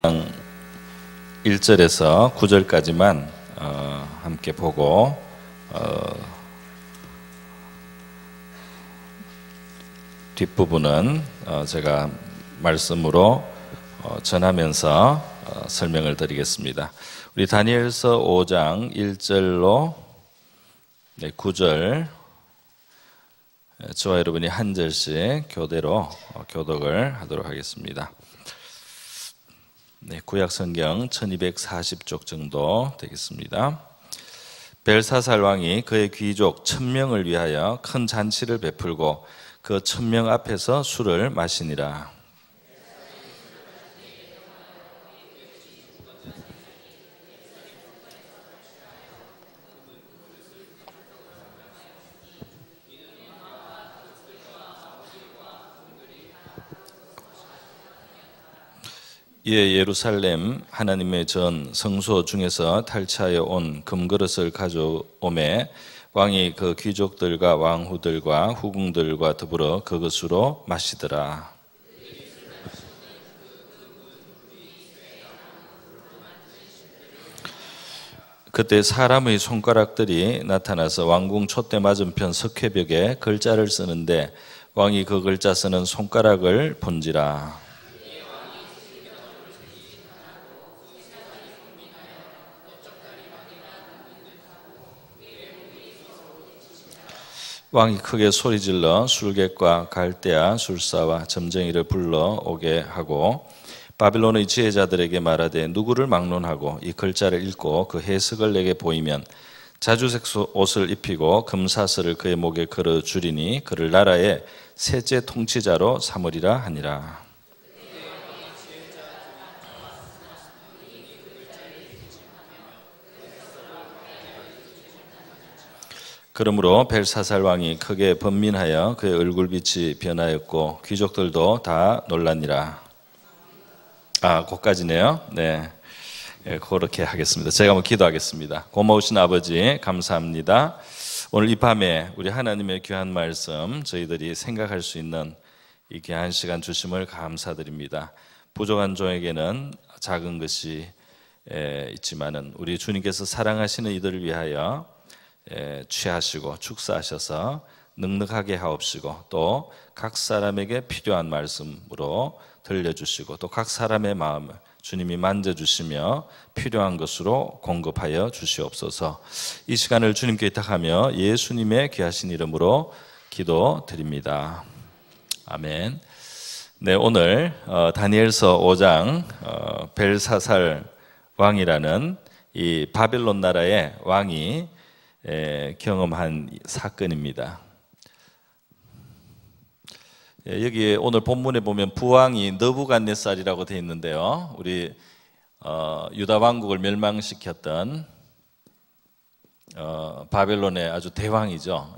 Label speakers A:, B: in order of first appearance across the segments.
A: 1절에서 9절까지만 함께 보고 뒷부분은 제가 말씀으로 전하면서 설명을 드리겠습니다. 우리 다니엘서 5장 1절로 9절 저와 여러분이 한 절씩 교대로 교독을 하도록 하겠습니다. 구약 성경 1240쪽 정도 되겠습니다. 벨사살 왕이 그의 귀족 1000명을 위하여 큰 잔치를 베풀고 그 1000명 앞에서 술을 마시니라. 이에 예루살렘 하나님의 전 성소 중에서 탈취하여 온 금그릇을 가져오매 왕이 그 귀족들과 왕후들과 후궁들과 더불어 그것으로 마시더라. 그때 사람의 손가락들이 나타나서 왕궁 촛대 맞은편 석회벽에 글자를 쓰는데 왕이 그 글자 쓰는 손가락을 본지라. 왕이 크게 소리질러 술객과 갈대아 술사와 점쟁이를 불러오게 하고 바빌론의 지혜자들에게 말하되 누구를 막론하고 이 글자를 읽고 그 해석을 내게 보이면 자주색 옷을 입히고 금사슬을 그의 목에 걸어 주리니 그를 나라의 셋째 통치자로 삼으리라 하니라. 그러므로 벨사살 왕이 크게 번민하여 그의 얼굴빛이 변하였고 귀족들도 다 놀라니라. 거기까지네요. 네, 그렇게 하겠습니다. 제가 한번 기도하겠습니다. 고마우신 아버지 감사합니다. 오늘 이 밤에 우리 하나님의 귀한 말씀 저희들이 생각할 수 있는 이 귀한 시간 주심을 감사드립니다. 부족한 종에게는 작은 것이 있지만은 우리 주님께서 사랑하시는 이들을 위하여 취하시고 축사하셔서 넉넉하게 하옵시고 또 각 사람에게 필요한 말씀으로 들려주시고 또 각 사람의 마음을 주님이 만져주시며 필요한 것으로 공급하여 주시옵소서. 이 시간을 주님께 의탁하며 예수님의 귀하신 이름으로 기도드립니다. 아멘. 네, 오늘 다니엘서 5장 벨사살 왕이라는 이 바벨론 나라의 왕이 경험한 사건입니다. 여기 오늘 본문에 보면 부왕이 느부갓네살이라고 되어 있는데요. 우리 유다 왕국을 멸망시켰던 바벨론의 아주 대왕이죠.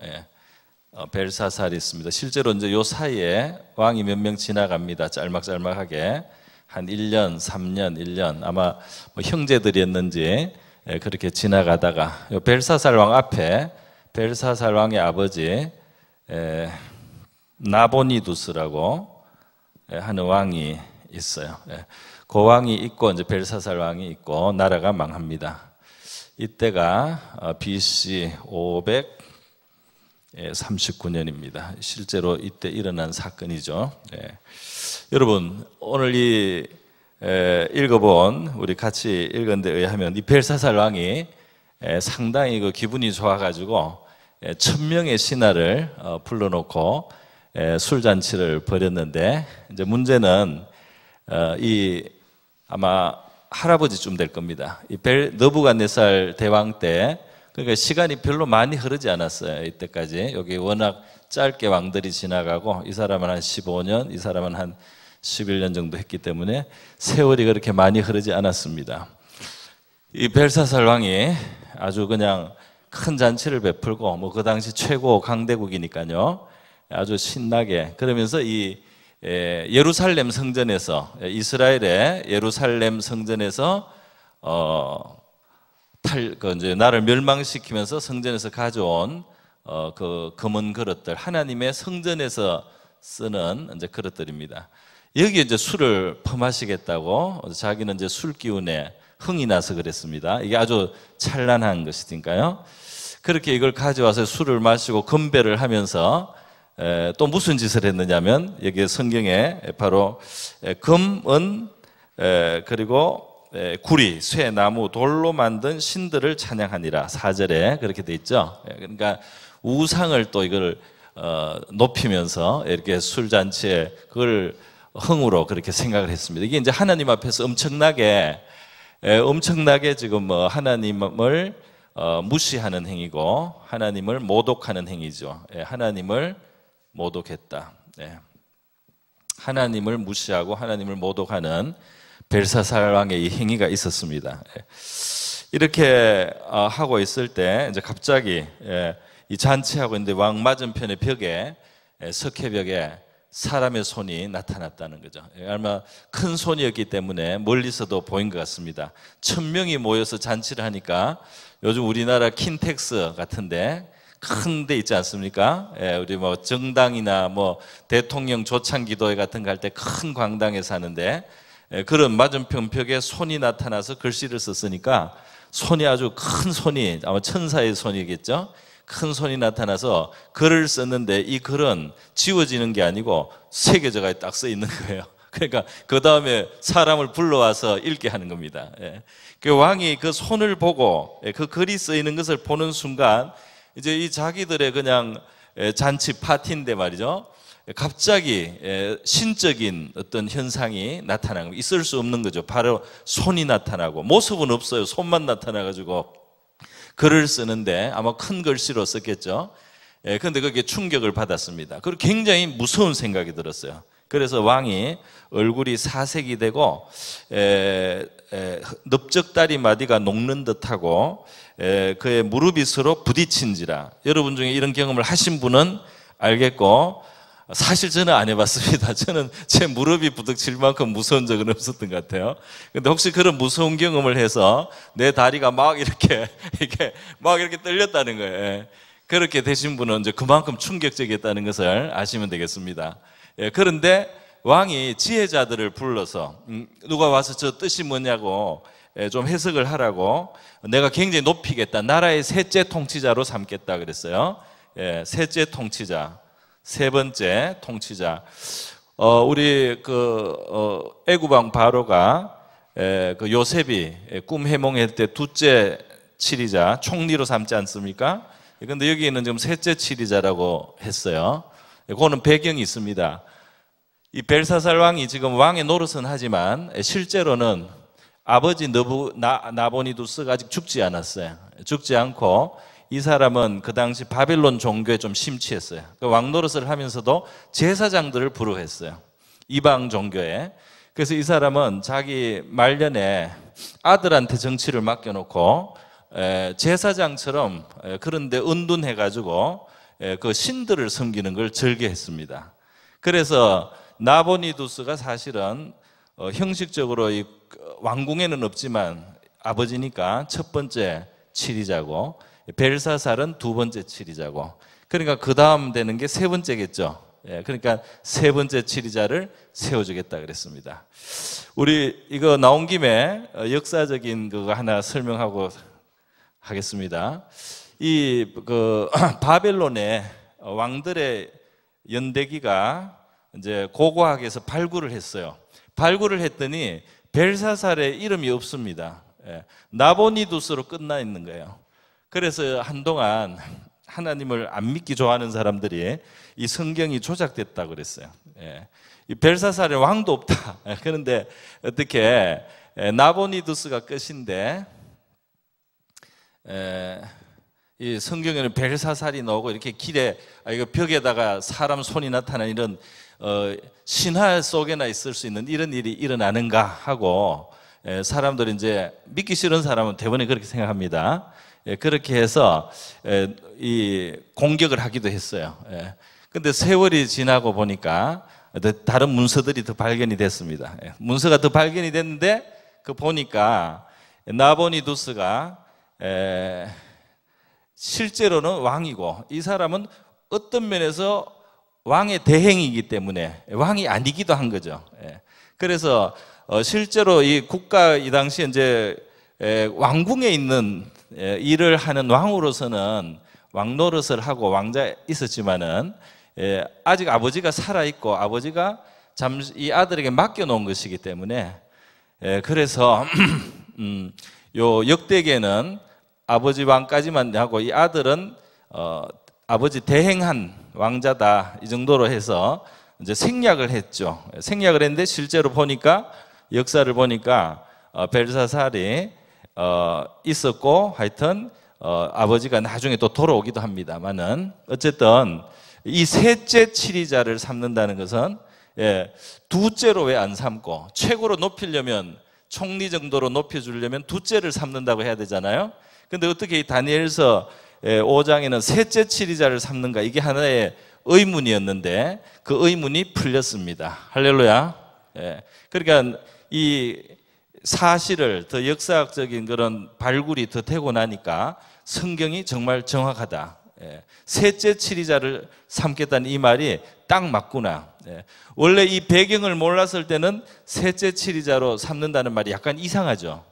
A: 벨사살이 있습니다. 실제로 이제 요 사이에 왕이 몇 명 지나갑니다. 짤막짤막하게 한 1년, 3년, 1년 아마 뭐 형제들이었는지 그렇게 지나가다가 벨사살 왕 앞에 벨사살 왕의 아버지 나보니두스라고 하는 왕이 있어요. 그 왕이 있고 이제 벨사살 왕이 있고 나라가 망합니다. 이때가 BC 539년입니다. 실제로 이때 일어난 사건이죠. 여러분 오늘 이 읽어본 우리 같이 읽은 데 의하면 이 벨사살 왕이 상당히 그 기분이 좋아가지고 1000명의 신하를 불러놓고 술잔치를 벌였는데 이제 문제는 이 아마 할아버지쯤 될 겁니다. 이 느부갓네살 대왕 때 그러니까 시간이 별로 많이 흐르지 않았어요. 이때까지 여기 워낙 짧게 왕들이 지나가고 이 사람은 한 15년, 이 사람은 한 11년 정도 했기 때문에 세월이 그렇게 많이 흐르지 않았습니다. 이 벨사살 왕이 아주 그냥 큰 잔치를 베풀고 뭐 그 당시 최고 강대국이니까요. 아주 신나게 그러면서 이 예루살렘 성전에서 이스라엘의 예루살렘 성전에서 이제 나라를 멸망시키면서 성전에서 가져온 그 금은 그릇들 하나님의 성전에서 쓰는 이제 그릇들입니다. 여기에 이제 술을 퍼마시겠다고 자기는 이제 술 기운에 흥이 나서 그랬습니다. 이게 아주 찬란한 것이니까요. 그렇게 이걸 가져와서 술을 마시고 건배를 하면서 또 무슨 짓을 했느냐면 여기 성경에 바로 금, 은, 그리고 구리, 쇠, 나무, 돌로 만든 신들을 찬양하니라. 4절에 그렇게 돼 있죠. 그러니까 우상을 또 이걸 높이면서 이렇게 술잔치에 그걸 흥으로 그렇게 생각을 했습니다. 이게 이제 하나님 앞에서 엄청나게 지금 하나님을 무시하는 행위고 하나님을 모독하는 행위죠. 하나님을 모독했다. 하나님을 무시하고 하나님을 모독하는 벨사살 왕의 이 행위가 있었습니다. 이렇게 하고 있을 때 이제 갑자기 이 잔치하고 있는데 왕 맞은편의 벽에 석회벽에 사람의 손이 나타났다는 거죠. 아마 큰 손이었기 때문에 멀리서도 보인 것 같습니다. 1000명이 모여서 잔치를 하니까 요즘 우리나라 킨텍스 같은데 큰 데 있지 않습니까? 우리 뭐 정당이나 뭐 대통령 조창기도회 같은 거 할 때 큰 광당에서 하는데 그런 맞은편 벽에 손이 나타나서 글씨를 썼으니까 손이 아주 큰 손이 아마 천사의 손이겠죠? 큰 손이 나타나서 글을 썼는데 이 글은 지워지는 게 아니고 새겨져가 딱 써 있는 거예요. 그러니까 그 다음에 사람을 불러와서 읽게 하는 겁니다. 그 왕이 그 손을 보고 그 글이 써 있는 것을 보는 순간 이제 이 자기들의 그냥 잔치 파티인데 말이죠. 갑자기 신적인 어떤 현상이 나타나는 거예요. 있을 수 없는 거죠. 바로 손이 나타나고 모습은 없어요. 손만 나타나가지고 글을 쓰는데 아마 큰 글씨로 썼겠죠. 그런데 거기에 충격을 받았습니다. 그리고 굉장히 무서운 생각이 들었어요. 그래서 왕이 얼굴이 사색이 되고 넓적다리 마디가 녹는 듯하고 그의 무릎이 서로 부딪힌지라. 여러분 중에 이런 경험을 하신 분은 알겠고 사실 저는 안 해봤습니다. 저는 제 무릎이 부딪힐 만큼 무서운 적은 없었던 것 같아요. 근데 혹시 그런 무서운 경험을 해서 내 다리가 막 이렇게 떨렸다는 거예요. 그렇게 되신 분은 이제 그만큼 충격적이었다는 것을 아시면 되겠습니다. 그런데 왕이 지혜자들을 불러서 누가 와서 저 뜻이 뭐냐고 좀 해석을 하라고 내가 굉장히 높이겠다. 나라의 셋째 통치자로 삼겠다 그랬어요. 셋째 통치자. 세 번째 통치자. 우리 애굽 왕 바로가 그 요셉이 꿈 해몽할 때 둘째 치리자 총리로 삼지 않습니까? 그런데 여기는 지금 셋째 치리자라고 했어요. 그거는 배경이 있습니다. 이 벨사살 왕이 지금 왕의 노릇은 하지만 실제로는 아버지 나보니두스가 아직 죽지 않았어요. 죽지 않고 이 사람은 그 당시 바빌론 종교에 좀 심취했어요. 그 왕노릇을 하면서도 제사장들을 부르했어요. 이방 종교에. 그래서 이 사람은 자기 말년에 아들한테 정치를 맡겨놓고 제사장처럼 그런데 은둔해가지고 그 신들을 섬기는 걸 즐겨했습니다. 그래서 나보니두스가 사실은 형식적으로 이 왕궁에는 없지만 아버지니까 첫 번째 치리자고 벨사살은 두 번째 치리자고 그러니까 그 다음 되는 게 세 번째겠죠. 그러니까 세 번째 치리자를 세워주겠다 그랬습니다. 우리 이거 나온 김에 역사적인 그거 하나 설명하고 하겠습니다. 이 바벨론의 왕들의 연대기가 이제 고고학에서 발굴을 했어요. 발굴을 했더니 벨사살의 이름이 없습니다. 나보니두스로 끝나 있는 거예요. 그래서 한동안 하나님을 안 믿기 좋아하는 사람들이 이 성경이 조작됐다고 그랬어요. 이 벨사살의 왕도 없다. 그런데 어떻게 나보니두스가 끝인데 이 성경에는 벨사살이 나오고 이렇게 길에 이거 벽에다가 사람 손이 나타나는 이런 신화 속에나 있을 수 있는 이런 일이 일어나는가 하고 사람들이 이제 믿기 싫은 사람은 대부분 그렇게 생각합니다. 그렇게 해서 이 공격을 하기도 했어요. 근데 세월이 지나고 보니까 다른 문서들이 더 발견이 됐습니다. 문서가 더 발견이 됐는데 그 보니까 나보니두스가 실제로는 왕이고 이 사람은 어떤 면에서 왕의 대행이기 때문에 왕이 아니기도 한 거죠. 그래서 실제로 이 국가 이 당시에 이제 왕궁에 있는 일을 하는 왕으로서는 왕 노릇을 하고 왕자 있었지만은 아직 아버지가 살아 있고 아버지가 잠시 이 아들에게 맡겨놓은 것이기 때문에 그래서 요 역대기에는 아버지 왕까지만 하고 이 아들은 아버지 대행한 왕자다 이 정도로 해서 이제 생략을 했죠. 생략을 했는데 실제로 보니까 역사를 보니까 벨사살이 있었고 하여튼 아버지가 나중에 또 돌아오기도 합니다만은 어쨌든 이 셋째 치리자를 삼는다는 것은 두째로 왜 안 삼고 최고로 높이려면 총리 정도로 높여주려면 두째를 삼는다고 해야 되잖아요. 근데 어떻게 이 다니엘서 5장에는 셋째 치리자를 삼는가 이게 하나의 의문이었는데 그 의문이 풀렸습니다. 할렐루야. 그러니까 이 사실을 더 역사학적인 그런 발굴이 더 되고 나니까 성경이 정말 정확하다. 셋째 치리자를 삼겠다는 이 말이 딱 맞구나. 원래 이 배경을 몰랐을 때는 셋째 치리자로 삼는다는 말이 약간 이상하죠.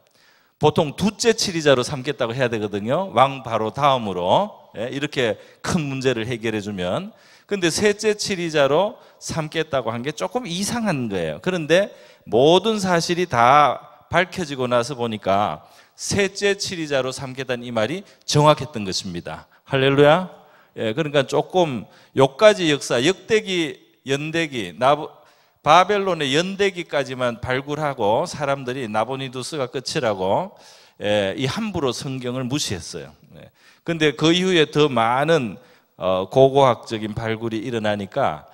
A: 보통 두째 치리자로 삼겠다고 해야 되거든요. 왕 바로 다음으로 이렇게 큰 문제를 해결해 주면. 근데 셋째 치리자로 삼겠다고 한 게 조금 이상한 거예요. 그런데 모든 사실이 다 밝혀지고 나서 보니까 셋째 치리자로 삼겠다는 이 말이 정확했던 것입니다. 할렐루야. 그러니까 조금 요까지 역사, 역대기, 연대기, 바벨론의 연대기까지만 발굴하고 사람들이 나보니두스가 끝이라고 이 함부로 성경을 무시했어요. 그런데 그 이후에 더 많은 고고학적인 발굴이 일어나니까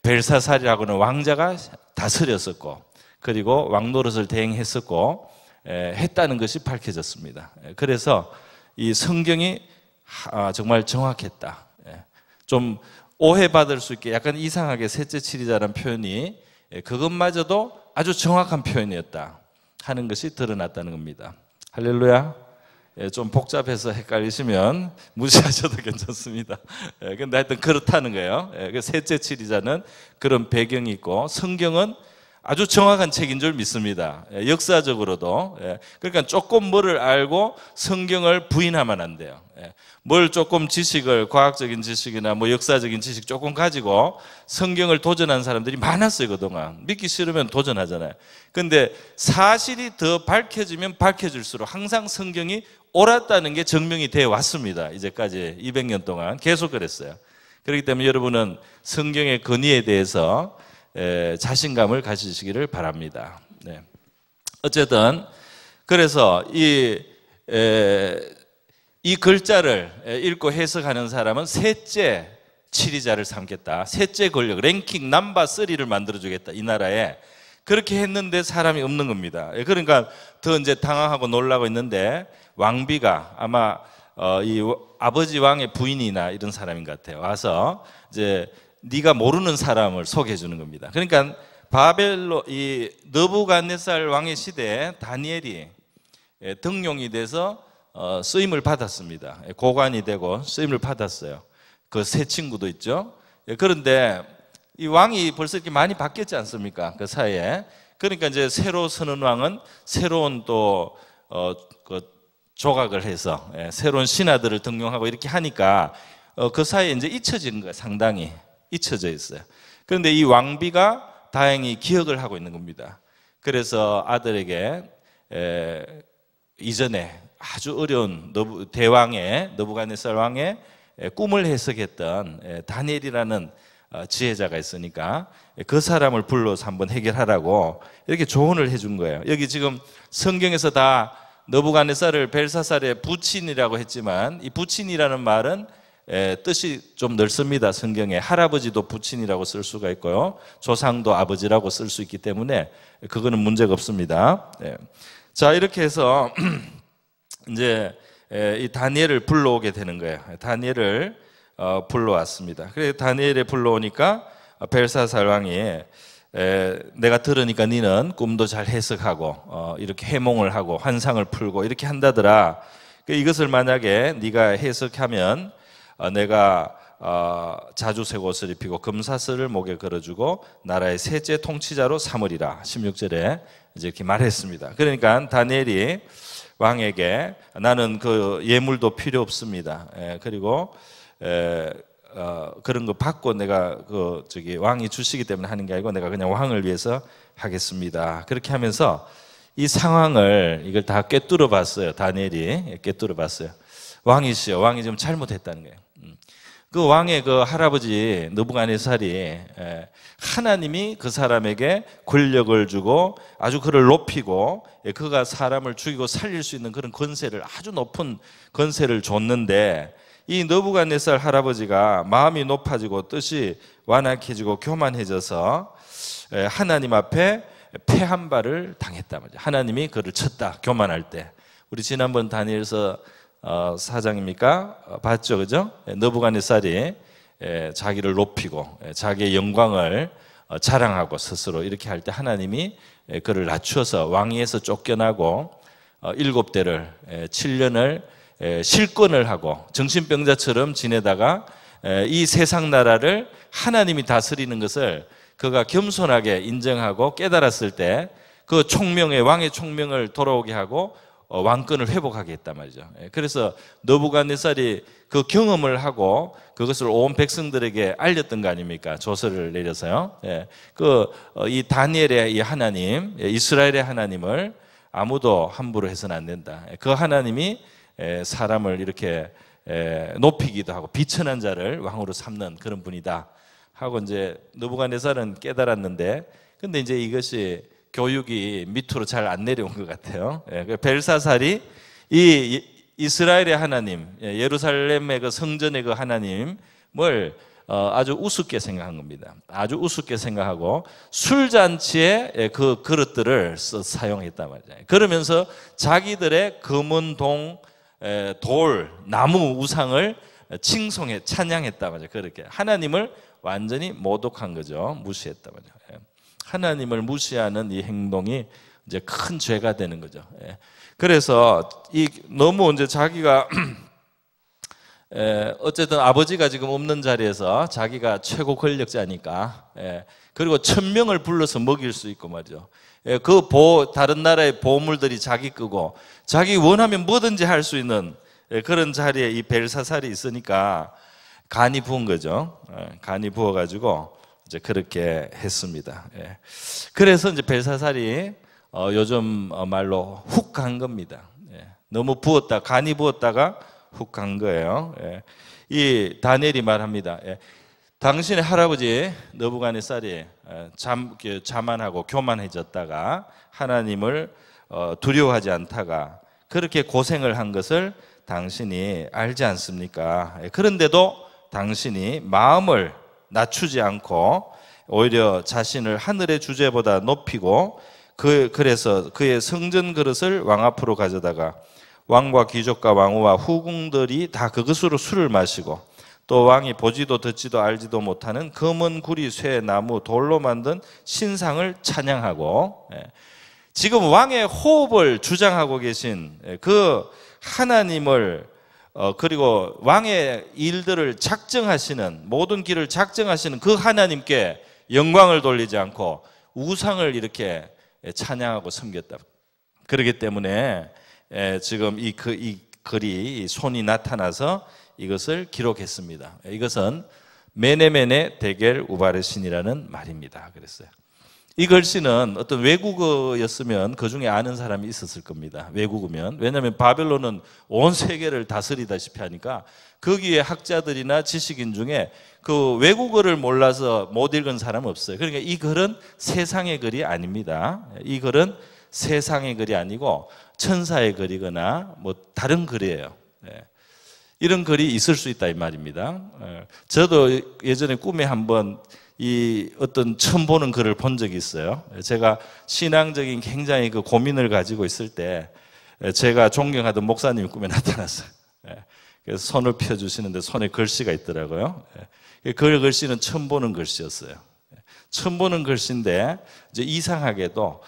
A: 벨사살이라고는 왕자가 다스렸었고 그리고 왕노릇을 대행했었고 했다는 것이 밝혀졌습니다. 그래서 이 성경이 정말 정확했다. 좀 오해받을 수 있게 약간 이상하게 셋째 치리자라는 표현이 그것마저도 아주 정확한 표현이었다 하는 것이 드러났다는 겁니다. 할렐루야. 좀 복잡해서 헷갈리시면 무시하셔도 괜찮습니다. 근데 하여튼 그렇다는 거예요. 셋째 치리자는 그런 배경이 있고 성경은 아주 정확한 책인 줄 믿습니다. 역사적으로도. 그러니까 조금 뭐를 알고 성경을 부인하면 안 돼요. 뭘 조금 지식을, 과학적인 지식이나 뭐 역사적인 지식 조금 가지고 성경을 도전한 사람들이 많았어요, 그동안. 믿기 싫으면 도전하잖아요. 근데 사실이 더 밝혀지면 밝혀질수록 항상 성경이 옳았다는 게 증명이 되어 왔습니다. 이제까지 200년 동안 계속 그랬어요. 그렇기 때문에 여러분은 성경의 권위에 대해서 자신감을 가지시기를 바랍니다. 어쨌든 그래서 이 글자를 읽고 해석하는 사람은 셋째 치리자를 삼겠다. 셋째 권력, 랭킹 넘버 3를 만들어주겠다. 이 나라에. 그렇게 했는데 사람이 없는 겁니다. 그러니까 더 이제 당황하고 놀라고 있는데 왕비가 아마 이 아버지 왕의 부인이나 이런 사람인 것 같아요. 와서 이제 네가 모르는 사람을 소개해 주는 겁니다. 그러니까 바벨론 이 느부갓네살 왕의 시대에 다니엘이 등용이 돼서 쓰임을 받았습니다. 고관이 되고 쓰임을 받았어요. 그 세 친구도 있죠. 그런데 이 왕이 벌써 이렇게 많이 바뀌었지 않습니까? 그 사이에. 그러니까 이제 새로 서는 왕은 새로운 또 그 조각을 해서 새로운 신하들을 등용하고 이렇게 하니까 그 사이에 이제 잊혀진 거예요. 상당히 잊혀져 있어요. 그런데 이 왕비가 다행히 기억을 하고 있는 겁니다. 그래서 아들에게 이전에 아주 어려운 대왕의 느부갓네살 왕의 꿈을 해석했던 다니엘이라는 지혜자가 있으니까 그 사람을 불러서 한번 해결하라고 이렇게 조언을 해준 거예요. 여기 지금 성경에서 다 느부갓네살을 벨사살의 부친이라고 했지만 이 부친이라는 말은 뜻이 좀 넓습니다. 성경에 할아버지도 부친이라고 쓸 수가 있고요, 조상도 아버지라고 쓸 수 있기 때문에 그거는 문제가 없습니다. 자, 이렇게 해서 이제 이 다니엘을 불러오게 되는 거예요. 다니엘을 불러왔습니다. 그래서 다니엘을 불러오니까 벨사살 왕이 내가 들으니까 너는 꿈도 잘 해석하고 이렇게 해몽을 하고 환상을 풀고 이렇게 한다더라. 이것을 만약에 네가 해석하면 내가 자주색 옷을 입히고 금사슬을 목에 걸어주고 나라의 셋째 통치자로 삼으리라. 16절에 이제 이렇게 말했습니다. 그러니까 다니엘이 왕에게 나는 그 예물도 필요 없습니다. 그리고 그런 거 받고 내가 왕이 주시기 때문에 하는 게 아니고 내가 그냥 왕을 위해서 하겠습니다. 그렇게 하면서 이 상황을 이걸 다 꿰뚫어 봤어요. 다니엘이 꿰뚫어 봤어요. 왕이시여, 왕이 좀 잘못했다는 거예요. 그 왕의 그 할아버지 느부갓네살이 하나님이 그 사람에게 권력을 주고 아주 그를 높이고 그가 사람을 죽이고 살릴 수 있는 그런 권세를, 아주 높은 권세를 줬는데 이 느부갓네살 할아버지가 마음이 높아지고 뜻이 완악해지고 교만해져서 하나님 앞에 패한 바를 당했단 말이죠. 하나님이 그를 쳤다, 교만할 때. 우리 지난번 다니엘서 4장입니까? 봤죠, 그죠? 느부갓네살이 자기를 높이고 자기의 영광을 자랑하고 스스로 이렇게 할 때 하나님이 그를 낮추어서 왕위에서 쫓겨나고 7대를 7년을 실권을 하고 정신병자처럼 지내다가 이 세상 나라를 하나님이 다스리는 것을 그가 겸손하게 인정하고 깨달았을 때 그 총명의 왕의 총명을 돌아오게 하고 왕권을 회복하게 했단 말이죠. 그래서 느부갓네살이 그 경험을 하고 그것을 온 백성들에게 알렸던 거 아닙니까? 조서를 내려서요. 이 다니엘의 이 하나님, 이스라엘의 하나님을 아무도 함부로 해서는 안 된다. 그 하나님이 사람을 이렇게 높이기도 하고 비천한 자를 왕으로 삼는 그런 분이다 하고 이제 느부갓네살은 깨달았는데, 근데 이제 이것이 교육이 밑으로 잘 안 내려온 것 같아요. 벨사살이 이 이스라엘의 하나님, 예루살렘의 그 성전의 그 하나님을 아주 우습게 생각한 겁니다. 아주 우습게 생각하고 술잔치에 그 그릇들을 사용했단 말이에요. 그러면서 자기들의 금은 돌, 나무 우상을 칭송해 찬양했단 말이에요. 그렇게 하나님을 완전히 모독한 거죠. 무시했단 말이에요. 하나님을 무시하는 이 행동이 이제 큰 죄가 되는 거죠. 그래서 너무 이제 자기가 어쨌든 아버지가 지금 없는 자리에서 자기가 최고 권력자니까, 그리고 1000명을 불러서 먹일 수 있고 말이죠. 다른 나라의 보물들이 자기 거고 자기 원하면 뭐든지 할 수 있는 그런 자리에 이 벨사살이 있으니까 간이 부은 거죠. 간이 부어가지고 이제 그렇게 했습니다. 그래서 이제 벨사살이 요즘 말로 훅 간 겁니다. 너무 간이 부었다가 훅 간 거예요. 이 다니엘이 말합니다. 당신의 할아버지 느부갓네살이 자만하고 교만해졌다가 하나님을 두려워하지 않다가 그렇게 고생을 한 것을 당신이 알지 않습니까? 그런데도 당신이 마음을 낮추지 않고 오히려 자신을 하늘의 주제보다 높이고 그래서 그의 성전 그릇을 왕 앞으로 가져다가 왕과 귀족과 왕후와 후궁들이 다 그것으로 술을 마시고 또 왕이 보지도 듣지도 알지도 못하는 검은 구리, 쇠, 나무, 돌로 만든 신상을 찬양하고, 지금 왕의 호흡을 주장하고 계신 그 하나님을 그리고 왕의 일들을 작정하시는, 모든 길을 작정하시는 그 하나님께 영광을 돌리지 않고 우상을 이렇게 찬양하고 섬겼다. 그렇기 때문에 지금 이 글이 손이 나타나서 이것을 기록했습니다. 이것은 메네메네 데겔 우바르신이라는 말입니다. 그랬어요. 이 글씨는 어떤 외국어였으면 그 중에 아는 사람이 있었을 겁니다. 외국어면. 왜냐하면 바벨론은 온 세계를 다스리다시피 하니까 거기에 학자들이나 지식인 중에 그 외국어를 몰라서 못 읽은 사람은 없어요. 그러니까 이 글은 세상의 글이 아닙니다. 이 글은 세상의 글이 아니고 천사의 글이거나 뭐 다른 글이에요. 이런 글이 있을 수 있다 이 말입니다. 저도 예전에 꿈에 한번 이 어떤 처음 보는 글을 본 적이 있어요. 제가 신앙적인 굉장히 그 고민을 가지고 있을 때 제가 존경하던 목사님이 꿈에 나타났어요. 그래서 손을 펴주시는데 손에 글씨가 있더라고요. 그 글씨는 처음 보는 글씨였어요. 처음 보는 글씨인데 이제 이상하게도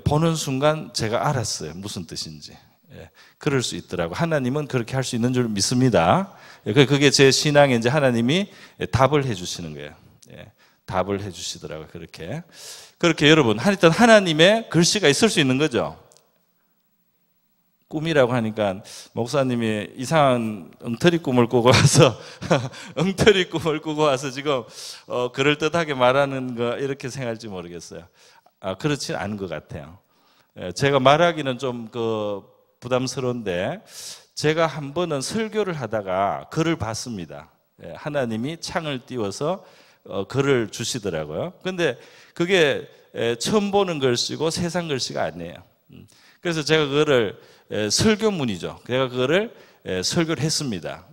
A: 보는 순간 제가 알았어요. 무슨 뜻인지. 예, 그럴 수 있더라고. 하나님은 그렇게 할 수 있는 줄 믿습니다. 예, 그게 제 신앙에 이제 하나님이 답을 해주시는 거예요. 예, 답을 해주시더라고요. 그렇게 여러분, 하여튼 하나님의 글씨가 있을 수 있는 거죠. 꿈이라고 하니까 목사님이 이상한 엉터리 꿈을 꾸고 와서 엉터리 꿈을 꾸고 와서 지금 그럴듯하게 말하는 거 이렇게 생각할지 모르겠어요. 그렇지는 않은 것 같아요. 제가 말하기는 좀 부담스러운데 제가 한 번은 설교를 하다가 글을 봤습니다. 하나님이 창을 띄워서 글을 주시더라고요. 근데 그게 처음 보는 글씨고 세상 글씨가 아니에요. 그래서 제가 그거를 설교문이죠. 제가 그거를 설교를 했습니다.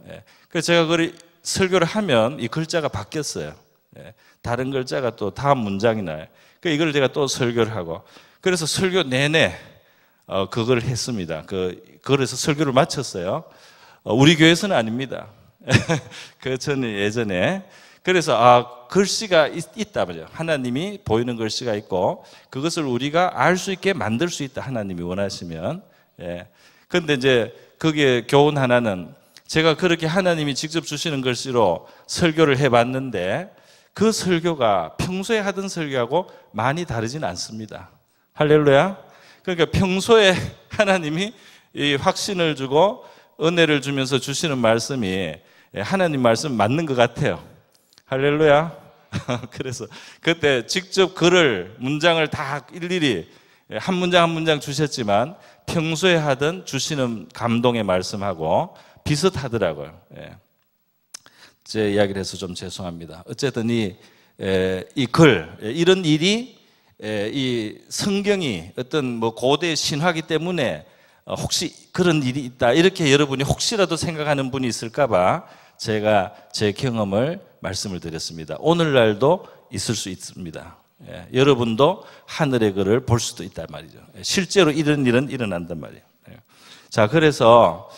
A: 그래서 제가 그걸 설교를 하면 이 글자가 바뀌었어요. 다른 글자가 또 다음 문장이 나요. 이걸 제가 또 설교를 하고, 그래서 설교 내내 그걸 했습니다. 그래서 설교를 마쳤어요. 우리 교회에서는 아닙니다. 저는 예전에. 그래서 글씨가 있다 말이죠. 하나님이 보이는 글씨가 있고 그것을 우리가 알 수 있게 만들 수 있다. 하나님이 원하시면. 그런데 이제 거기에 교훈 하나는, 제가 그렇게 하나님이 직접 주시는 글씨로 설교를 해봤는데 그 설교가 평소에 하던 설교하고 많이 다르진 않습니다. 할렐루야. 그러니까 평소에 하나님이 이 확신을 주고 은혜를 주면서 주시는 말씀이 하나님 말씀 맞는 것 같아요. 할렐루야. 그래서 그때 직접 문장을 다 일일이 한 문장 한 문장 주셨지만 평소에 하던 주시는 감동의 말씀하고 비슷하더라고요. 제 이야기를 해서 좀 죄송합니다. 어쨌든 이 글, 이런 일이 이 성경이 어떤 고대 신화기 때문에 혹시 그런 일이 있다 이렇게 여러분이 혹시라도 생각하는 분이 있을까봐 제가 제 경험을 말씀을 드렸습니다. 오늘날도 있을 수 있습니다. 여러분도 하늘의 글을 볼 수도 있단 말이죠. 실제로 이런 일은 일어난단 말이에요. 자, 그래서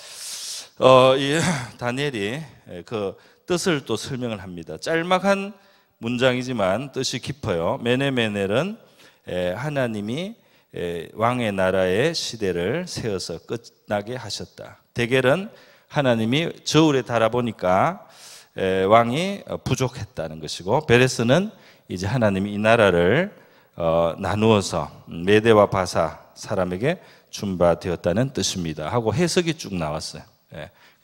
A: 이 다니엘이 그 뜻을 또 설명을 합니다. 짤막한 문장이지만 뜻이 깊어요. 메네메넬은 하나님이 왕의 나라의 시대를 세워서 끝나게 하셨다. 데겔은 하나님이 저울에 달아보니까 왕이 부족했다는 것이고, 베레스는 이제 하나님이 이 나라를 나누어서 메대와 바사 사람에게 준바되었다는 뜻입니다 하고 해석이 쭉 나왔어요.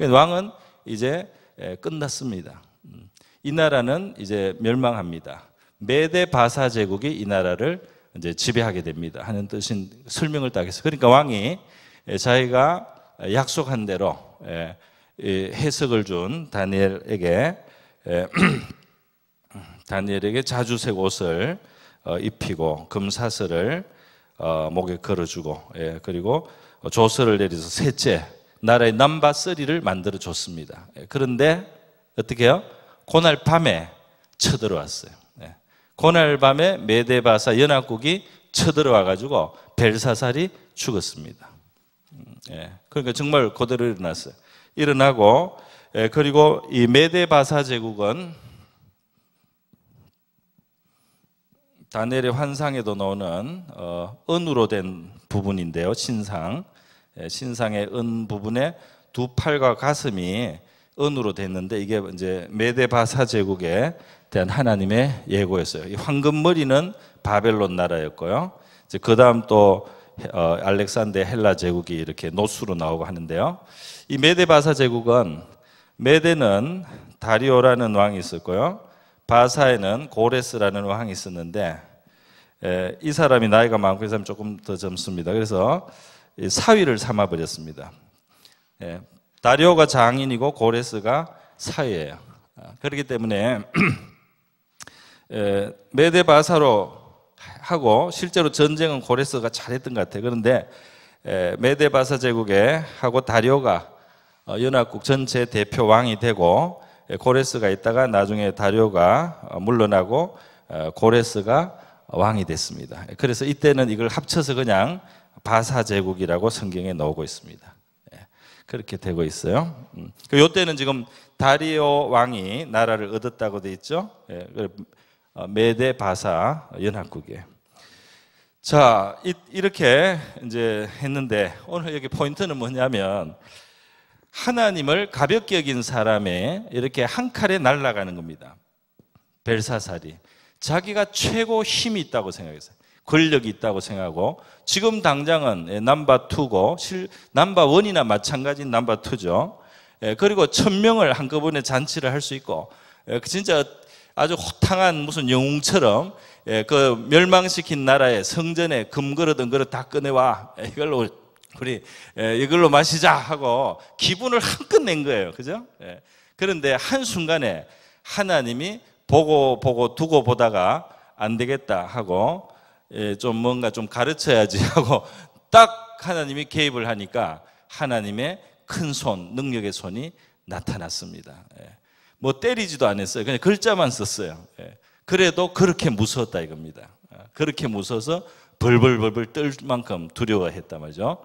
A: 왕은 이제 끝났습니다. 이 나라는 이제 멸망합니다. 메대 바사 제국이 이 나라를 이제 지배하게 됩니다 하는 뜻인 설명을 딱 했어요. 그러니까 왕이 자기가 약속한 대로 해석을 준 다니엘에게 자주색 옷을 입히고 금사슬을 목에 걸어주고, 그리고 조서를 내려서 셋째 나라의 넘버 3를 만들어 줬습니다. 그런데 어떻게 해요? 그날 밤에 쳐들어왔어요. 그날 밤에 메데바사 연합국이 쳐들어와 가지고 벨사살이 죽었습니다. 그러니까 정말 그대로 일어났어요. 일어나고, 그리고 이 메데바사 제국은 다니엘의 환상에도 나오는 은으로 된 부분인데요. 신상의 은 부분에 두 팔과 가슴이 은으로 됐는데 이게 이제 메데바사 제국에 대한 하나님의 예고였어요. 이 황금머리는 바벨론 나라였고요. 이제 그 다음 또 알렉산더 헬라 제국이 이렇게 노수로 나오고 하는데요. 이 메데바사 제국은, 메데는 다리오라는 왕이 있었고요. 바사에는 고레스라는 왕이 있었는데, 이 사람이 나이가 많고 이 사람이 조금 더 젊습니다. 그래서 사위를 삼아버렸습니다. 다리오가 장인이고 고레스가 사위예요. 그렇기 때문에 메데바사로 하고, 실제로 전쟁은 고레스가 잘했던 것 같아요. 그런데 메데바사 제국에 하고 다리오가 연합국 전체 대표 왕이 되고, 고레스가 있다가 나중에 다리오가 물러나고 고레스가 왕이 됐습니다. 그래서 이때는 이걸 합쳐서 그냥 바사 제국이라고 성경에 나오고 있습니다. 그렇게 되고 있어요. 이때는 지금 다리오 왕이 나라를 얻었다고 돼 있죠. 메데 바사 연합국이에요. 자, 이렇게 이제 했는데 오늘 여기 포인트는 뭐냐면 하나님을 가볍게 여긴 사람의 이렇게 한 칼에 날아가는 겁니다. 벨사살이 자기가 최고 힘이 있다고 생각했어요. 권력이 있다고 생각하고 지금 당장은 넘버 2고 넘버 1이나 마찬가지인 넘버 2죠. 그리고 1000명을 한꺼번에 잔치를 할 수 있고 진짜 아주 호탕한 무슨 영웅처럼 그 멸망시킨 나라의 성전에 금그릇 은그릇 다 꺼내와 이걸로 우리 이걸로 마시자 하고 기분을 한껏 낸 거예요. 그죠? 그런데 한순간에 하나님이 보고 두고 보다가 안 되겠다 하고 좀 뭔가 좀 가르쳐야지 하고 딱 하나님이 개입을 하니까 하나님의 큰 손, 능력의 손이 나타났습니다. 뭐 때리지도 않았어요. 그냥 글자만 썼어요. 그래도 그렇게 무서웠다 이겁니다. 그렇게 무서워서 벌벌벌벌 떨 만큼 두려워했단 말이죠.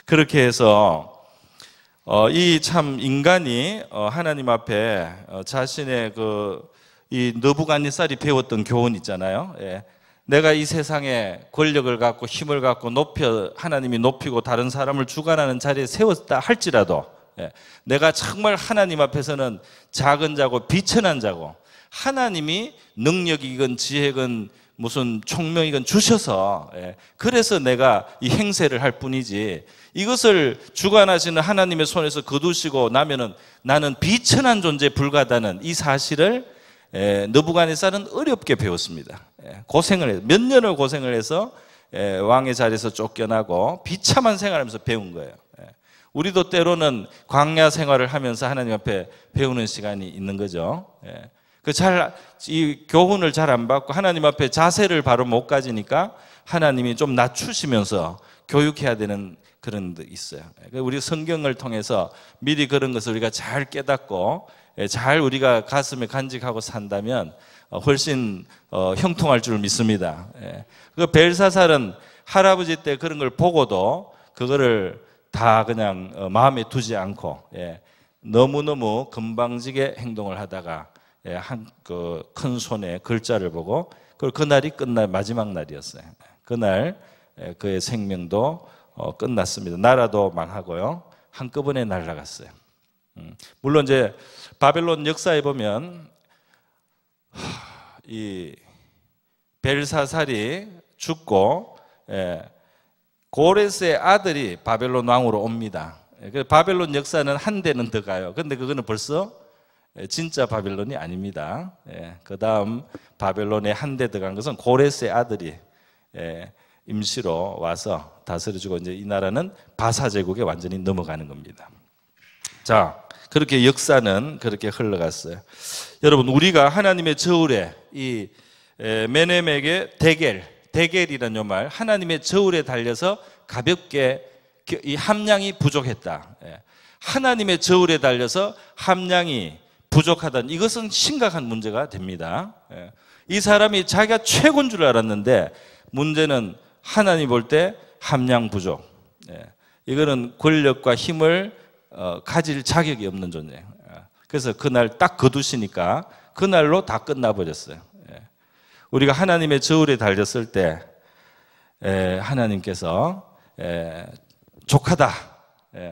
A: 그렇게 해서 이 참 인간이 하나님 앞에 자신의 이 느부갓네살이 배웠던 교훈 있잖아요. 내가 이 세상에 권력을 갖고 힘을 갖고 하나님이 높이고 다른 사람을 주관하는 자리에 세웠다 할지라도 내가 정말 하나님 앞에서는 작은 자고 비천한 자고 하나님이 능력이건 지혜건 무슨 총명이건 주셔서 그래서 내가 이 행세를 할 뿐이지 이것을 주관하시는 하나님의 손에서 거두시고 나면은 나는 비천한 존재에 불과하다는 이 사실을 느부갓네살은 어렵게 배웠습니다. 몇 년을 고생을 해서 왕의 자리에서 쫓겨나고 비참한 생활하면서 배운 거예요. 우리도 때로는 광야 생활을 하면서 하나님 앞에 배우는 시간이 있는 거죠. 이 교훈을 잘 안 받고 하나님 앞에 자세를 바로 못 가지니까 하나님이 좀 낮추시면서 교육해야 되는 그런 게 있어요. 우리 성경을 통해서 미리 그런 것을 우리가 잘 깨닫고 잘 우리가 가슴에 간직하고 산다면 훨씬 형통할 줄 믿습니다. 그 벨사살은 할아버지 때 그런 걸 보고도 그거를 다 그냥 마음에 두지 않고 너무너무 건방지게 행동을 하다가 큰 손에 글자를 보고 그날이 끝날 마지막 날이었어요. 그날 그의 생명도 끝났습니다. 나라도 망하고요. 한꺼번에 날아갔어요. 물론 이제 바벨론 역사에 보면 이 벨사살이 죽고 고레스의 아들이 바벨론 왕으로 옵니다. 바벨론 역사는 한 대는 더 가요. 근데 그거는 벌써 진짜 바벨론이 아닙니다. 그 다음 바벨론에 한 대 더 간 것은 고레스의 아들이 임시로 와서 다스려주고 이제 이 나라는 바사 제국에 완전히 넘어가는 겁니다. 자, 그렇게 역사는 그렇게 흘러갔어요. 여러분, 우리가 하나님의 저울에 이 메넴에게 데겔이라는 요 말, 하나님의 저울에 달려서 가볍게 이 함량이 부족했다. 하나님의 저울에 달려서 함량이 부족하다는 이것은 심각한 문제가 됩니다. 이 사람이 자기가 최고인 줄 알았는데 문제는 하나님 볼 때 함량 부족. 이거는 권력과 힘을 가질 자격이 없는 존재. 그래서 그날 딱 거두시니까 그날로 다 끝나버렸어요. 우리가 하나님의 저울에 달렸을 때 하나님께서 족하다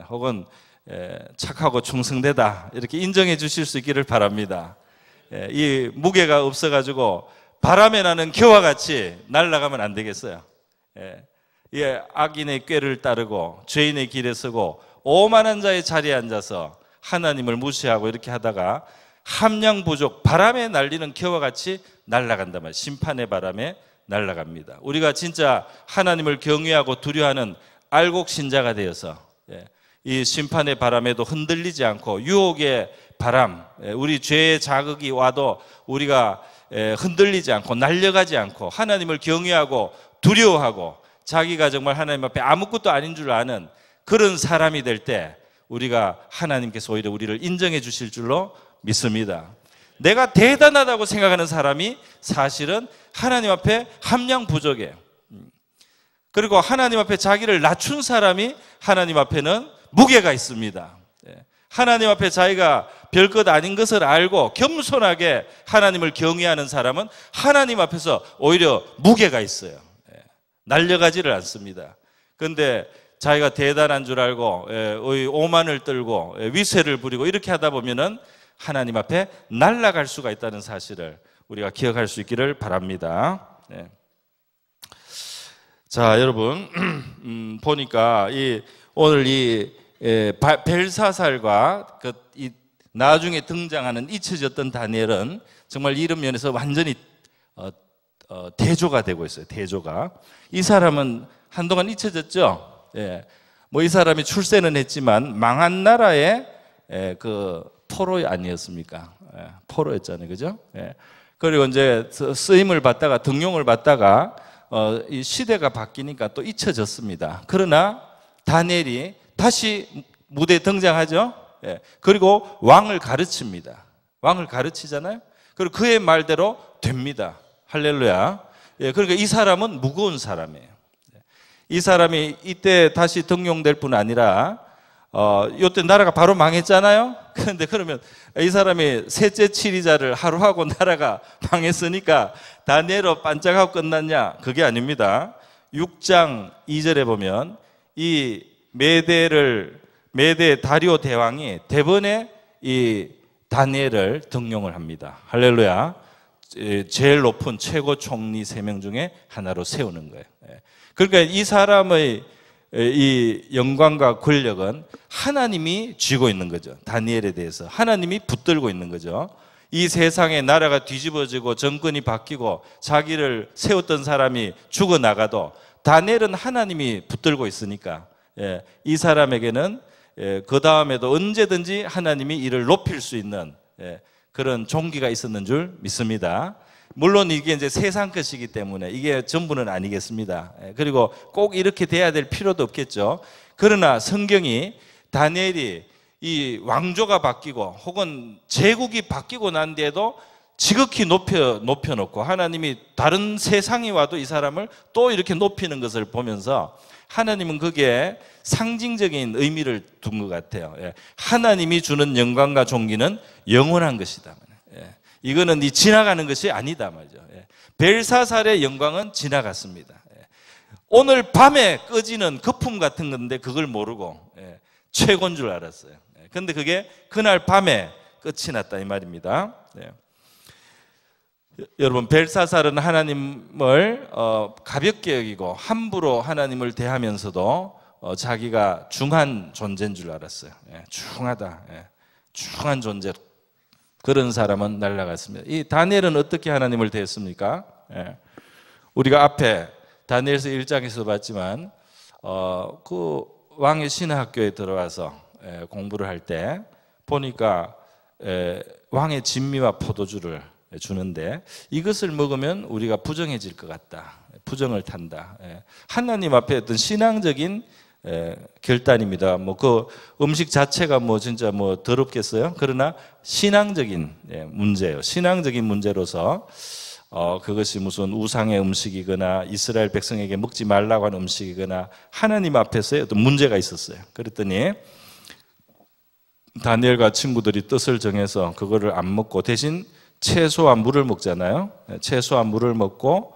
A: 혹은 착하고 충성되다 이렇게 인정해 주실 수 있기를 바랍니다. 이 무게가 없어가지고 바람에 나는 겨와 같이 날아가면 안 되겠어요. 악인의 꾀를 따르고 죄인의 길에 서고 오만한 자의 자리에 앉아서 하나님을 무시하고 이렇게 하다가 함량 부족, 바람에 날리는 겨와 같이 날아간단 말이에요. 심판의 바람에 날아갑니다. 우리가 진짜 하나님을 경외하고 두려워하는 알곡 신자가 되어서 이 심판의 바람에도 흔들리지 않고 유혹의 바람, 우리 죄의 자극이 와도 우리가 흔들리지 않고 날려가지 않고 하나님을 경외하고 두려워하고 자기가 정말 하나님 앞에 아무것도 아닌 줄 아는 그런 사람이 될 때 우리가 하나님께서 오히려 우리를 인정해 주실 줄로 믿습니다. 내가 대단하다고 생각하는 사람이 사실은 하나님 앞에 함량 부족해요. 그리고 하나님 앞에 자기를 낮춘 사람이 하나님 앞에는 무게가 있습니다. 하나님 앞에 자기가 별것 아닌 것을 알고 겸손하게 하나님을 경외하는 사람은 하나님 앞에서 오히려 무게가 있어요. 날려가지를 않습니다. 그런데 자기가 대단한 줄 알고 오만을 떨고 위세를 부리고 이렇게 하다 보면은 하나님 앞에 날아갈 수가 있다는 사실을 우리가 기억할 수 있기를 바랍니다. 네. 자, 여러분 보니까 오늘 이 벨사살과 나중에 등장하는 잊혀졌던 다니엘은 정말 이런 면에서 완전히 대조가 되고 있어요. 대조가. 이 사람은 한동안 잊혀졌죠. 예. 뭐 이 사람이 출세는 했지만 망한 나라의 그 포로 아니었습니까? 예. 포로였잖아요, 그죠? 예. 그리고 이제 쓰임을 받다가 등용을 받다가 이 시대가 바뀌니까 또 잊혀졌습니다. 그러나 다니엘이 다시 무대에 등장하죠. 예. 그리고 왕을 가르칩니다. 왕을 가르치잖아요. 그리고 그의 말대로 됩니다. 할렐루야. 예. 그러니까 이 사람은 무거운 사람이에요. 이 사람이 이때 다시 등용될 뿐 아니라 이때 나라가 바로 망했잖아요. 그런데 그러면 이 사람이 셋째 치리자를 하루 하고 나라가 망했으니까 다니엘로 반짝하고 끝났냐? 그게 아닙니다. 6장 2절에 보면 이 메대 다리오 대왕이 대번에 이 다니엘을 등용을 합니다. 할렐루야. 제일 높은 최고 총리 3명 중에 하나로 세우는 거예요. 그러니까 이 사람의 이 영광과 권력은 하나님이 쥐고 있는 거죠. 다니엘에 대해서 하나님이 붙들고 있는 거죠. 이 세상에 나라가 뒤집어지고 정권이 바뀌고 자기를 세웠던 사람이 죽어나가도 다니엘은 하나님이 붙들고 있으니까 이 사람에게는 그 다음에도 언제든지 하나님이 이를 높일 수 있는 그런 종기가 있었는 줄 믿습니다. 물론 이게 이제 세상 것이기 때문에 이게 전부는 아니겠습니다. 그리고 꼭 이렇게 돼야 될 필요도 없겠죠. 그러나 성경이 다니엘이 이 왕조가 바뀌고 혹은 제국이 바뀌고 난 뒤에도 지극히 높여놓고 하나님이 다른 세상이 와도 이 사람을 또 이렇게 높이는 것을 보면서 하나님은 그게 상징적인 의미를 둔 것 같아요. 하나님이 주는 영광과 존귀는 영원한 것이다. 이거는 지나가는 것이 아니다 말이죠. 벨사살의 영광은 지나갔습니다. 오늘 밤에 꺼지는 거품 같은 건데 그걸 모르고 최고인 줄 알았어요. 그런데 그게 그날 밤에 끝이 났다 이 말입니다. 여러분 벨사살은 하나님을 가볍게 여기고 함부로 하나님을 대하면서도 자기가 중한 존재인 줄 알았어요. 중하다. 중한 존재. 그런 사람은 날아갔습니다. 이 다니엘은 어떻게 하나님을 대했습니까? 우리가 앞에 다니엘서 1장에서 봤지만 그 왕의 신학교에 들어와서 공부를 할 때 보니까 왕의 진미와 포도주를 주는데 이것을 먹으면 우리가 부정해질 것 같다. 부정을 탄다. 하나님 앞에 어떤 신앙적인 결단입니다. 뭐 그 음식 자체가 뭐 진짜 뭐 더럽겠어요? 그러나 신앙적인 문제예요. 신앙적인 문제로서 그것이 무슨 우상의 음식이거나 이스라엘 백성에게 먹지 말라고 하는 음식이거나 하나님 앞에서의 어떤 문제가 있었어요. 그랬더니 다니엘과 친구들이 뜻을 정해서 그거를 안 먹고 대신 채소와 물을 먹잖아요. 채소와 물을 먹고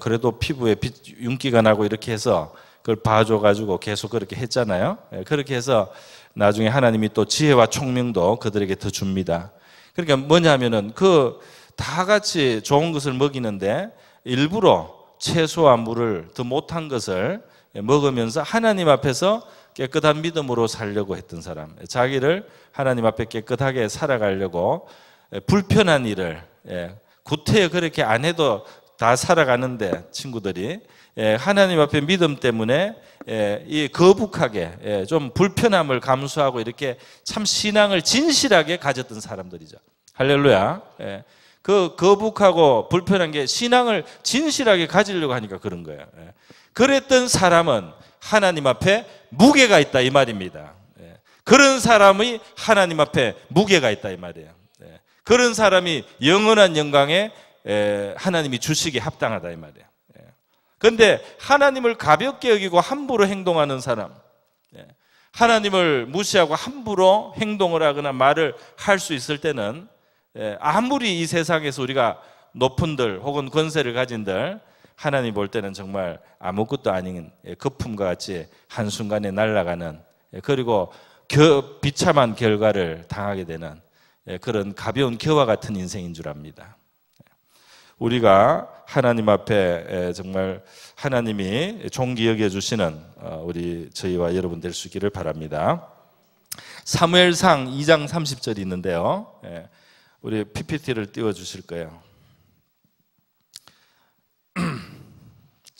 A: 그래도 피부에 윤기가 나고 이렇게 해서 그걸 봐줘가지고 계속 그렇게 했잖아요. 그렇게 해서 나중에 하나님이 또 지혜와 총명도 그들에게 더 줍니다. 그러니까 뭐냐면은 그 다 같이 좋은 것을 먹이는데 일부러 채소와 물을 더 못한 것을 먹으면서 하나님 앞에서 깨끗한 믿음으로 살려고 했던 사람, 자기를 하나님 앞에 깨끗하게 살아가려고 불편한 일을 구태여 그렇게 안 해도 다 살아가는데 친구들이 하나님 앞에 믿음 때문에 이 거북하게 좀 불편함을 감수하고 이렇게 참 신앙을 진실하게 가졌던 사람들이죠. 할렐루야. 그 거북하고 불편한 게 신앙을 진실하게 가지려고 하니까 그런 거예요. 그랬던 사람은 하나님 앞에 무게가 있다 이 말입니다. 그런 사람이 하나님 앞에 무게가 있다 이 말이에요. 그런 사람이 영원한 영광에 하나님이 주시기에 합당하다 이 말이에요. 그런데 하나님을 가볍게 여기고 함부로 행동하는 사람, 하나님을 무시하고 함부로 행동을 하거나 말을 할 수 있을 때는 아무리 이 세상에서 우리가 높은들 혹은 권세를 가진들 하나님 볼 때는 정말 아무것도 아닌 거품과 같이 한순간에 날아가는, 그리고 비참한 결과를 당하게 되는 그런 가벼운 겨와 같은 인생인 줄 압니다. 우리가 하나님 앞에 정말 하나님이 존귀 여겨주시는 저희와 여러분 될 수 있기를 바랍니다. 사무엘상 2장 30절이 있는데요, 우리 PPT를 띄워주실 거예요.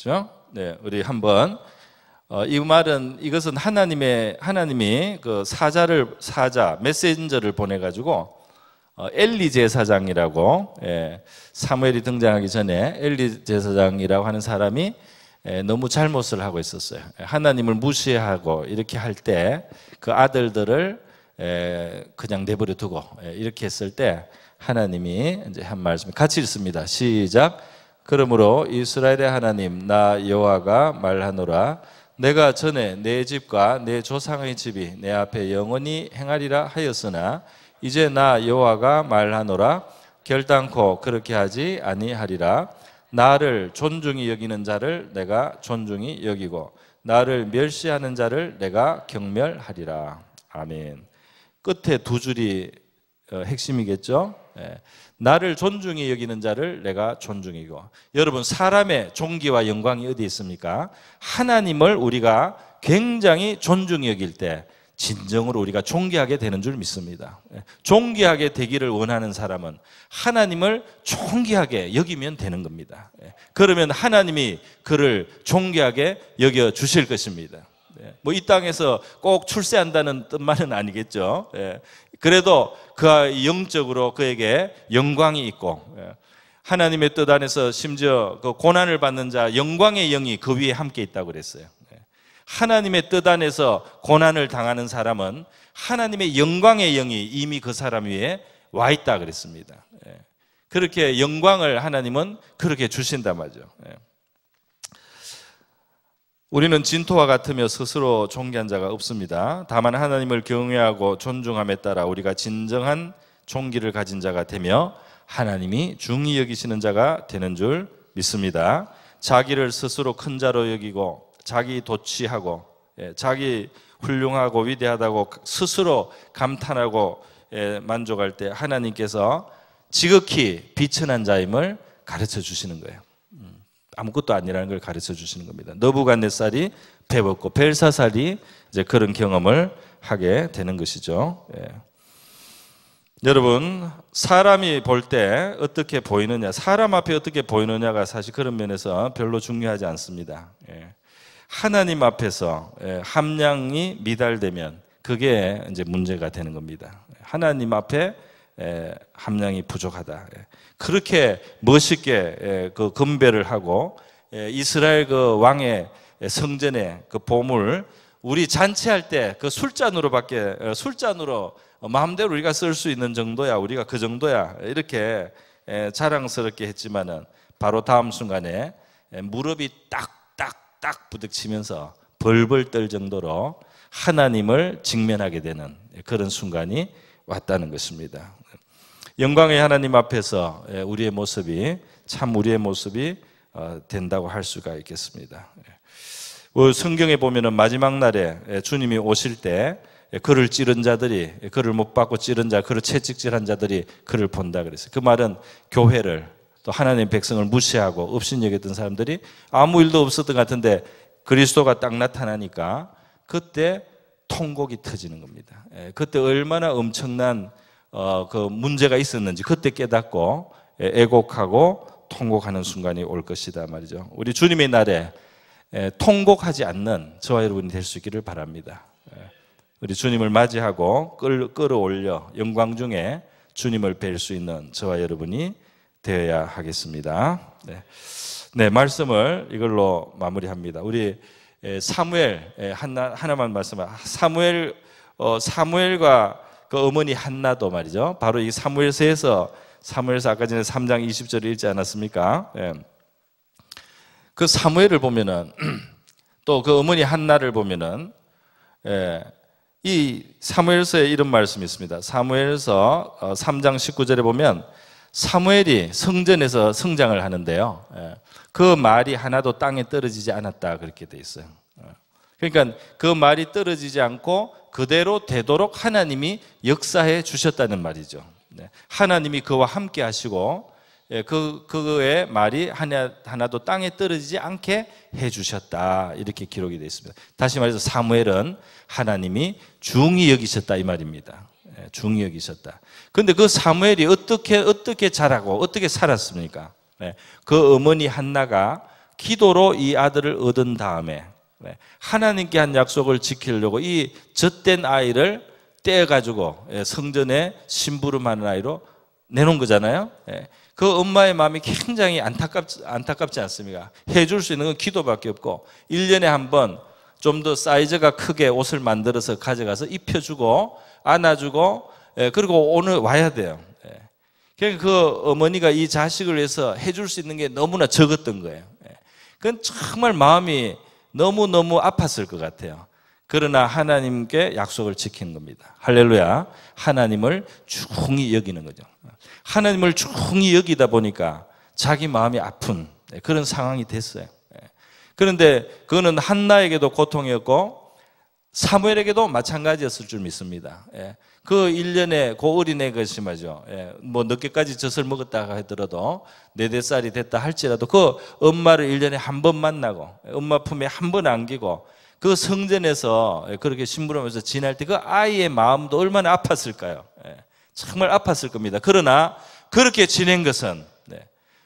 A: 그렇죠? 네, 우리 한번 이것은 하나님이 그 사자 메신저를 보내가지고 엘리 제사장이라고, 사무엘이 등장하기 전에 엘리 제사장이라고 하는 사람이 너무 잘못을 하고 있었어요. 하나님을 무시하고 이렇게 할 때 그 아들들을 그냥 내버려 두고 이렇게 했을 때 하나님이 이제 한 말씀 같이 읽습니다. 시작. 그러므로 이스라엘의 하나님 나 여호와가 말하노라. 내가 전에 내 집과 내 조상의 집이 내 앞에 영원히 행하리라 하였으나 이제 나 여호와가 말하노라. 결단코 그렇게 하지 아니하리라. 나를 존중히 여기는 자를 내가 존중히 여기고 나를 멸시하는 자를 내가 경멸하리라. 아멘. 끝에 두 줄이 핵심이겠죠. 나를 존중히 여기는 자를 내가 존중히 여기고. 여러분, 사람의 존귀와 영광이 어디 있습니까? 하나님을 우리가 굉장히 존중히 여길 때 진정으로 우리가 존귀하게 되는 줄 믿습니다. 존귀하게 되기를 원하는 사람은 하나님을 존귀하게 여기면 되는 겁니다. 그러면 하나님이 그를 존귀하게 여겨 주실 것입니다. 뭐 이 땅에서 꼭 출세한다는 뜻만은 아니겠죠. 그래도 그 영적으로 그에게 영광이 있고, 하나님의 뜻 안에서 심지어 그 고난을 받는 자 영광의 영이 그 위에 함께 있다고 그랬어요. 하나님의 뜻 안에서 고난을 당하는 사람은 하나님의 영광의 영이 이미 그 사람 위에 와 있다 그랬습니다. 그렇게 영광을 하나님은 그렇게 주신단 말이죠. 우리는 진토와 같으며 스스로 존귀한 자가 없습니다. 다만 하나님을 경외하고 존중함에 따라 우리가 진정한 존귀를 가진 자가 되며 하나님이 중히 여기시는 자가 되는 줄 믿습니다. 자기를 스스로 큰 자로 여기고 자기 도취하고 자기 훌륭하고 위대하다고 스스로 감탄하고 만족할 때 하나님께서 지극히 비천한 자임을 가르쳐 주시는 거예요. 아무것도 아니라는 걸 가르쳐 주시는 겁니다. 느부갓네살이 배웠고 벨사살이 이제 그런 경험을 하게 되는 것이죠. 여러분, 사람이 볼 때 어떻게 보이느냐, 사람 앞에 어떻게 보이느냐가 사실 그런 면에서 별로 중요하지 않습니다. 하나님 앞에서 함량이 미달되면 그게 이제 문제가 되는 겁니다. 하나님 앞에 함량이 부족하다. 그렇게 멋있게 그 건배를 하고 이스라엘 그 왕의 성전에 그 보물, 우리 잔치할 때 그 술잔으로 마음대로 우리가 쓸 수 있는 정도야, 우리가 그 정도야, 이렇게 자랑스럽게 했지만은 바로 다음 순간에 무릎이 딱 부딪히면서 벌벌 떨 정도로 하나님을 직면하게 되는 그런 순간이 왔다는 것입니다. 영광의 하나님 앞에서 우리의 모습이 된다고 할 수가 있겠습니다. 성경에 보면은 마지막 날에 주님이 오실 때 그를 찌른 자들이, 그를 못 받고 찌른 자, 그를 채찍질한 자들이 그를 본다 그랬어요. 그 말은 교회를, 또 하나님의 백성을 무시하고 업신여겼던 사람들이 아무 일도 없었던 것 같은데 그리스도가 딱 나타나니까 그때 통곡이 터지는 겁니다. 그때 얼마나 엄청난 그 문제가 있었는지 그때 깨닫고 애곡하고 통곡하는 순간이 올 것이다 말이죠. 우리 주님의 날에 통곡하지 않는 저와 여러분이 될 수 있기를 바랍니다. 우리 주님을 맞이하고 끌어올려 영광 중에 주님을 뵐 수 있는 저와 여러분이 되어야 하겠습니다. 네, 말씀을 이걸로 마무리합니다. 우리 사무엘 하나만 말씀하면 사무엘과 그 어머니 한나도 말이죠. 바로 이 사무엘서 아까 전에 3장 20절을 읽지 않았습니까? 그 사무엘을 보면은 또 그 어머니 한나를 보면은 이 사무엘서에 이런 말씀이 있습니다. 사무엘서 3장 19절에 보면 사무엘이 성전에서 성장을 하는데요. 그 말이 하나도 땅에 떨어지지 않았다 그렇게 돼 있어요. 그러니까 그 말이 떨어지지 않고 그대로 되도록 하나님이 역사해 주셨다는 말이죠. 하나님이 그와 함께 하시고 그의 말이 하나도 땅에 떨어지지 않게 해 주셨다 이렇게 기록이 되어 있습니다. 다시 말해서 사무엘은 하나님이 중히 여기셨다 이 말입니다. 중히 여기셨다. 그런데 그 사무엘이 어떻게 자라고 어떻게 살았습니까? 그 어머니 한나가 기도로 이 아들을 얻은 다음에 하나님께 한 약속을 지키려고 이 젖된 아이를 떼어가지고 성전에 심부름하는 아이로 내놓은 거잖아요. 그 엄마의 마음이 굉장히 안타깝지 않습니까? 해줄 수 있는 건 기도밖에 없고 1년에 한 번 좀 더 사이즈가 크게 옷을 만들어서 가져가서 입혀주고 안아주고 그리고 오늘 와야 돼요. 그러니까 그 어머니가 이 자식을 위해서 해줄 수 있는 게 너무나 적었던 거예요. 그건 정말 마음이 너무너무 아팠을 것 같아요. 그러나 하나님께 약속을 지킨 겁니다. 할렐루야. 하나님을 중히 여기는 거죠. 하나님을 중히 여기다 보니까 자기 마음이 아픈 그런 상황이 됐어요. 그런데 그거는 한나에게도 고통이었고 사무엘에게도 마찬가지였을 줄 믿습니다. 그 1년에 그 어린애 것이 말이죠. 뭐 늦게까지 젖을 먹었다가 하더라도 4살이 됐다 할지라도 그 엄마를 1년에 한 번 만나고 엄마 품에 한 번 안기고 그 성전에서 그렇게 심부름하면서 지낼 때 그 아이의 마음도 얼마나 아팠을까요? 정말 아팠을 겁니다. 그러나 그렇게 지낸 것은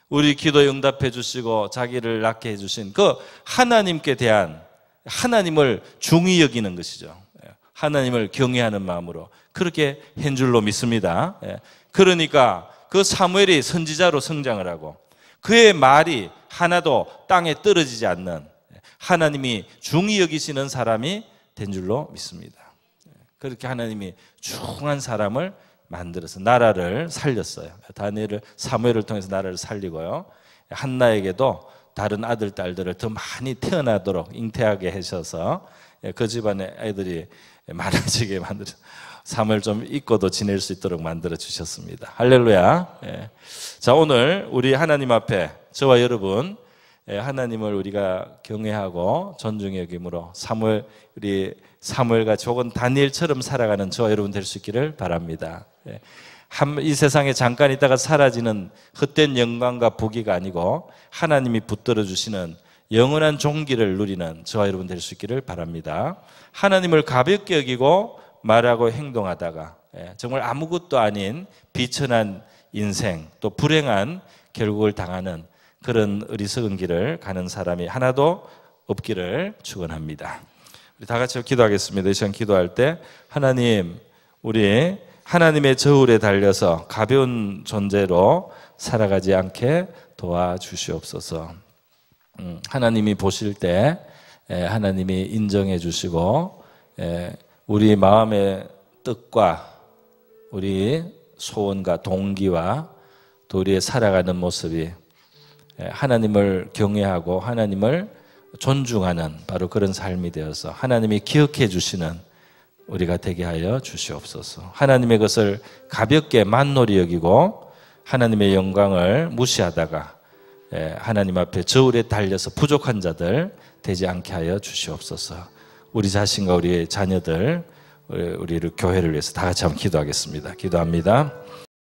A: 우리 기도에 응답해 주시고 자기를 낳게 해 주신 그 하나님께 대한 하나님을 중히 여기는 것이죠. 하나님을 경외하는 마음으로 그렇게 한 줄로 믿습니다. 그러니까 그 사무엘이 선지자로 성장을 하고 그의 말이 하나도 땅에 떨어지지 않는 하나님이 중히 여기시는 사람이 된 줄로 믿습니다. 그렇게 하나님이 중한 사람을 만들어서 나라를 살렸어요. 다니엘을 사무엘을 통해서 나라를 살리고요. 한나에게도 다른 아들, 딸들을 더 많이 태어나도록 잉태하게 하셔서 그 집안의 아이들이 많아지게 만들어서 삶을 좀 잊고도 지낼 수 있도록 만들어 주셨습니다. 할렐루야. 자, 오늘 우리 하나님 앞에 저와 여러분 하나님을 우리가 경외하고 존중해 여김으로 우리 사무엘같이 혹은 다니엘처럼 살아가는 저와 여러분 될 수 있기를 바랍니다. 이 세상에 잠깐 있다가 사라지는 헛된 영광과 부귀가 아니고 하나님이 붙들어 주시는 영원한 종기를 누리는 저와 여러분 될 수 있기를 바랍니다. 하나님을 가볍게 여기고 말하고 행동하다가 정말 아무것도 아닌 비천한 인생 또 불행한 결국을 당하는 그런 어리석은 길을 가는 사람이 하나도 없기를 축원합니다. 우리 다 같이 기도하겠습니다. 이 시간 기도할 때 하나님, 우리 하나님의 저울에 달려서 가벼운 존재로 살아가지 않게 도와주시옵소서. 하나님이 보실 때 하나님이 인정해 주시고 우리 마음의 뜻과 우리 소원과 동기와 또 우리의 살아가는 모습이 하나님을 경외하고 하나님을 존중하는 바로 그런 삶이 되어서 하나님이 기억해 주시는 우리가 되게 하여 주시옵소서. 하나님의 것을 가볍게 만놀이 여기고 하나님의 영광을 무시하다가 하나님 앞에 저울에 달려서 부족한 자들 되지 않게 하여 주시옵소서. 우리 자신과 우리의 자녀들, 우리를 교회를 위해서 다 같이 한번 기도하겠습니다. 기도합니다.